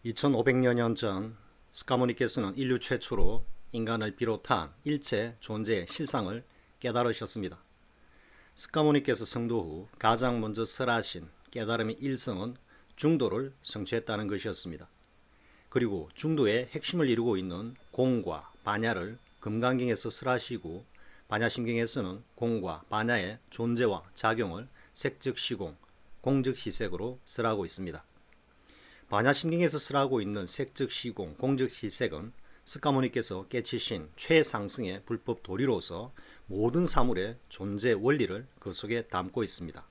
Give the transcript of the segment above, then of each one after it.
2500여 년 전 스카모니께서는 인류 최초로 인간을 비롯한 일체 존재의 실상을 깨달으셨습니다. 스카모니께서 성도 후 가장 먼저 설하신 깨달음의 일성은 중도를 성취했다는 것이었습니다. 그리고 중도의 핵심을 이루고 있는 공과 반야를 금강경에서 설하시고 반야심경에서는 공과 반야의 존재와 작용을 색즉시공, 공즉시색으로 설하고 있습니다. 반야심경에서 설하고 있는 색즉시공, 공즉시색은 스카모니께서 깨치신 최상승의 불법 도리로서 모든 사물의 존재 원리를 그 속에 담고 있습니다.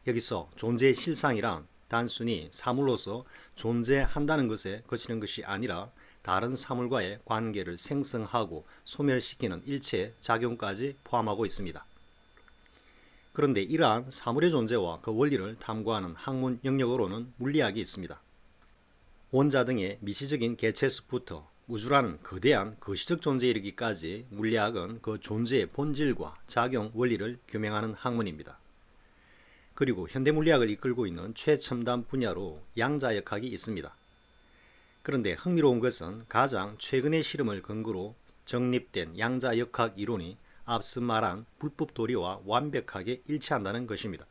여기서 존재의 실상이란 단순히 사물로서 존재한다는 것에 그치는 것이 아니라 다른 사물과의 관계를 생성하고 소멸시키는 일체의 작용까지 포함하고 있습니다. 그런데 이러한 사물의 존재와 그 원리를 탐구하는 학문 영역으로는 물리학이 있습니다. 원자 등의 미시적인 개체수부터 우주라는 거대한 거시적 존재에 이르기까지 물리학은 그 존재의 본질과 작용 원리를 규명하는 학문입니다. 그리고 현대물리학을 이끌고 있는 최첨단 분야로 양자역학이 있습니다. 그런데 흥미로운 것은 가장 최근의 실험을 근거로 정립된 양자역학 이론이 앞서 말한 불법 도리와 완벽하게 일치한다는 것입니다.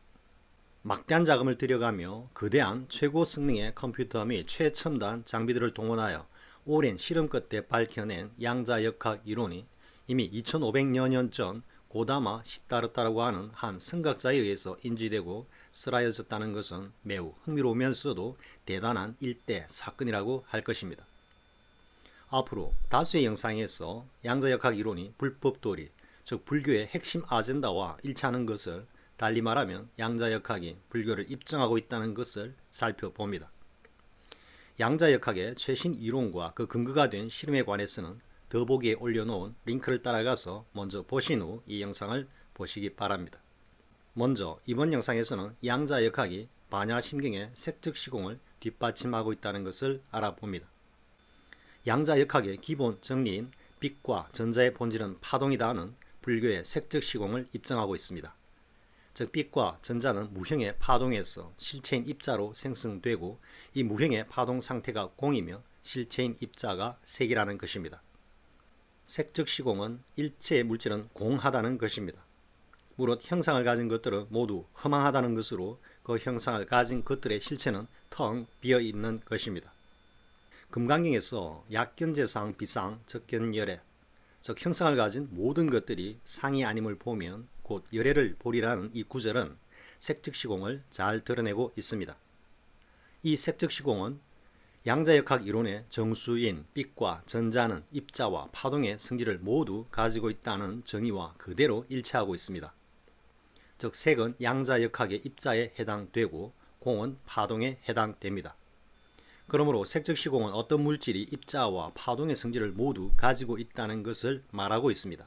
막대한 자금을 들여가며 거대한 최고 성능의 컴퓨터 및 최첨단 장비들을 동원하여 오랜 실험 끝에 밝혀낸 양자역학 이론이 이미 2500여 년 전 고다마 시다르타라고 하는 한 성각자에 의해서 인지되고 쓰라려졌다는 것은 매우 흥미로우면서도 대단한 일대 사건이라고 할 것입니다. 앞으로 다수의 영상에서 양자역학 이론이 불법 도리, 즉 불교의 핵심 아젠다와 일치하는 것을, 달리 말하면 양자역학이 불교를 입증하고 있다는 것을 살펴봅니다. 양자역학의 최신 이론과 그 근거가 된 실험에 관해서는 더보기에 올려놓은 링크를 따라가서 먼저 보신 후 이 영상을 보시기 바랍니다. 먼저 이번 영상에서는 양자역학이 반야심경의 색즉시공을 뒷받침하고 있다는 것을 알아봅니다. 양자역학의 기본 정리인 빛과 전자의 본질은 파동이다는 불교의 색즉시공을 입증하고 있습니다. 즉 빛과 전자는 무형의 파동에서 실체인 입자로 생성되고 이 무형의 파동 상태가 공이며 실체인 입자가 색이라는 것입니다. 색즉시공은 일체의 물질은 공하다는 것입니다. 무릇 형상을 가진 것들은 모두 허망하다는 것으로 그 형상을 가진 것들의 실체는 텅 비어있는 것입니다. 금강경에서 약견재상 비상 적견열애, 즉 형상을 가진 모든 것들이 상이 아님을 보면 곧 열애를 보리라는 이 구절은 색즉시공을 잘 드러내고 있습니다. 이 색즉시공은 양자역학 이론의 정수인 빛과 전자는 입자와 파동의 성질을 모두 가지고 있다는 정의와 그대로 일치하고 있습니다. 즉 색은 양자역학의 입자에 해당되고 공은 파동에 해당됩니다. 그러므로 색즉시공은 어떤 물질이 입자와 파동의 성질을 모두 가지고 있다는 것을 말하고 있습니다.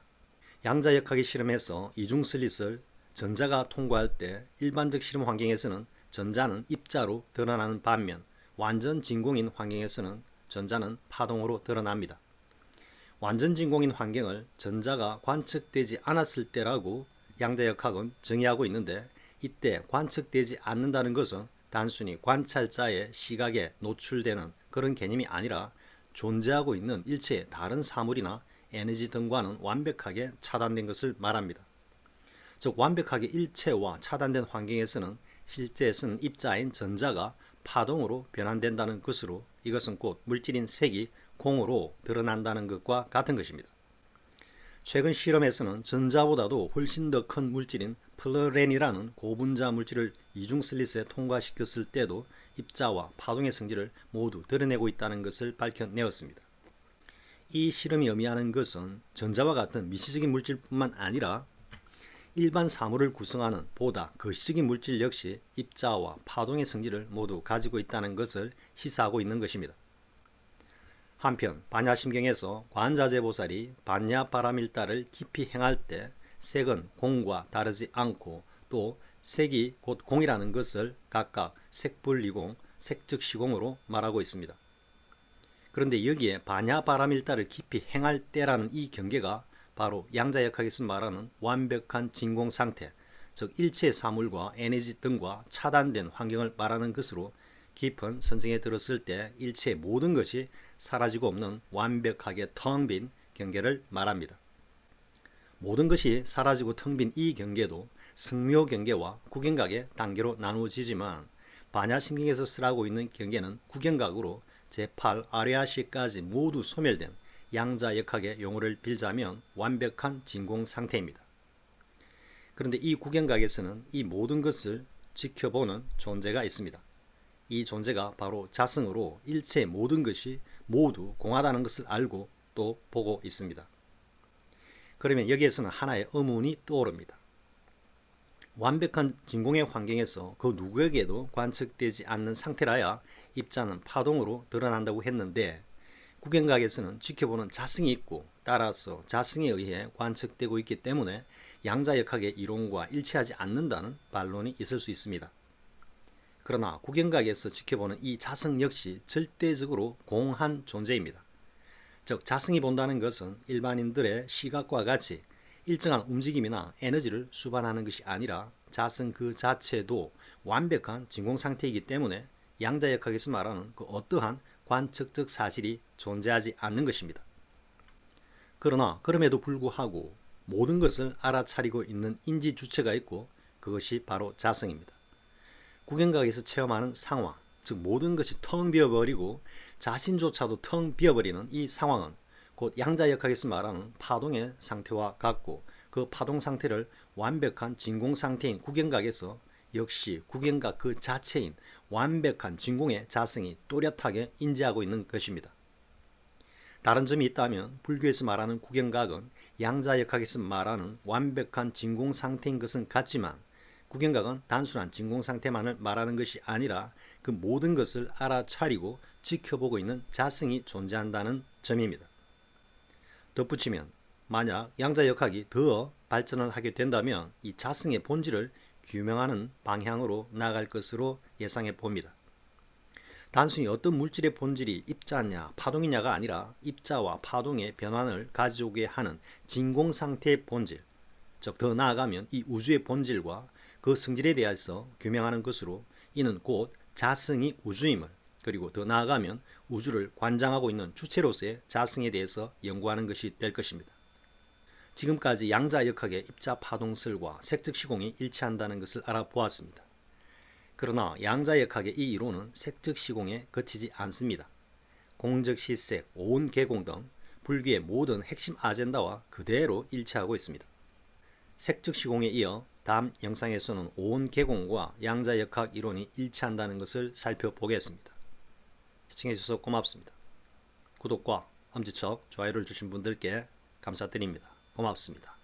양자역학의 실험에서 이중슬릿을 전자가 통과할 때 일반적 실험 환경에서는 전자는 입자로 드러나는 반면 완전 진공인 환경에서는 전자는 파동으로 드러납니다. 완전 진공인 환경을 전자가 관측되지 않았을 때라고 양자역학은 정의하고 있는데, 이때 관측되지 않는다는 것은 단순히 관찰자의 시각에 노출되는 그런 개념이 아니라 존재하고 있는 일체의 다른 사물이나 에너지 등과는 완벽하게 차단된 것을 말합니다. 즉 완벽하게 일체와 차단된 환경에서는 실제 쓴 입자인 전자가 파동으로 변환된다는 것으로 이것은 곧 물질인 색이 공으로 드러난다는 것과 같은 것입니다. 최근 실험에서는 전자보다도 훨씬 더 큰 물질인 플러렌이라는 고분자 물질을 이중슬릿에 통과시켰을 때도 입자와 파동의 성질을 모두 드러내고 있다는 것을 밝혀내었습니다. 이 실험이 의미하는 것은 전자와 같은 미시적인 물질뿐만 아니라 일반 사물을 구성하는 보다 거시적인 물질 역시 입자와 파동의 성질을 모두 가지고 있다는 것을 시사하고 있는 것입니다. 한편 반야심경에서 관자재보살이 반야바라밀다를 깊이 행할 때 색은 공과 다르지 않고 또 색이 곧 공이라는 것을 각각 색불이공, 색즉시공으로 말하고 있습니다. 그런데 여기에 반야바라밀다를 깊이 행할 때라는 이 경계가 바로 양자역학에서 말하는 완벽한 진공 상태, 즉 일체 사물과 에너지 등과 차단된 환경을 말하는 것으로 깊은 선정에 들었을 때 일체의 모든 것이 사라지고 없는 완벽하게 텅 빈 경계를 말합니다. 모든 것이 사라지고 텅 빈 이 경계도 승묘 경계와 구경각의 단계로 나누어지지만 반야심경에서 쓰라고 있는 경계는 구경각으로 제8 아뢰아시까지 모두 소멸된 양자역학의 용어를 빌자면 완벽한 진공 상태입니다. 그런데 이 구경각에서는 이 모든 것을 지켜보는 존재가 있습니다. 이 존재가 바로 자성으로 일체의 모든 것이 모두 공하다는 것을 알고 또 보고 있습니다. 그러면 여기에서는 하나의 의문이 떠오릅니다. 완벽한 진공의 환경에서 그 누구에게도 관측되지 않는 상태라야 입자는 파동으로 드러난다고 했는데 구경각에서는 지켜보는 자성이 있고 따라서 자성에 의해 관측되고 있기 때문에 양자역학의 이론과 일치하지 않는다는 반론이 있을 수 있습니다. 그러나 구경각에서 지켜보는 이 자성 역시 절대적으로 공한 존재입니다. 즉 자성이 본다는 것은 일반인들의 시각과 같이 일정한 움직임이나 에너지를 수반하는 것이 아니라 자성 그 자체도 완벽한 진공 상태이기 때문에 양자역학에서 말하는 그 어떠한 관측적 사실이 존재하지 않는 것입니다. 그러나 그럼에도 불구하고 모든 것을 알아차리고 있는 인지 주체가 있고 그것이 바로 자성입니다. 구경각에서 체험하는 상황, 즉 모든 것이 텅 비어버리고 자신조차도 텅 비어버리는 이 상황은 곧 양자역학에서 말하는 파동의 상태와 같고 그 파동 상태를 완벽한 진공 상태인 구경각에서 역시 구경각 그 자체인 완벽한 진공의 자성이 또렷하게 인지하고 있는 것입니다. 다른 점이 있다면 불교에서 말하는 구경각은 양자역학에서 말하는 완벽한 진공 상태인 것은 같지만 구경각은 단순한 진공 상태만을 말하는 것이 아니라 그 모든 것을 알아차리고 지켜보고 있는 자성이 존재한다는 점입니다. 덧붙이면 만약 양자역학이 더 발전을 하게 된다면 이 자성의 본질을 규명하는 방향으로 나아갈 것으로 예상해 봅니다. 단순히 어떤 물질의 본질이 입자냐 파동이냐가 아니라 입자와 파동의 변환을 가져오게 하는 진공 상태의 본질, 즉 더 나아가면 이 우주의 본질과 그 성질에 대해서 규명하는 것으로 이는 곧 자성이 우주임을, 그리고 더 나아가면 우주를 관장하고 있는 주체로서의 자성에 대해서 연구하는 것이 될 것입니다. 지금까지 양자역학의 입자 파동설과 색즉 시공이 일치한다는 것을 알아보았습니다. 그러나 양자역학의 이 이론은 색즉 시공에 그치지 않습니다. 공적 시색, 오온 계공 등 불교의 모든 핵심 아젠다와 그대로 일치하고 있습니다. 색즉 시공에 이어 다음 영상에서는 오온 계공과 양자역학 이론이 일치한다는 것을 살펴보겠습니다. 시청해주셔서 고맙습니다. 구독과 엄지척, 좋아요를 주신 분들께 감사드립니다. 고맙습니다.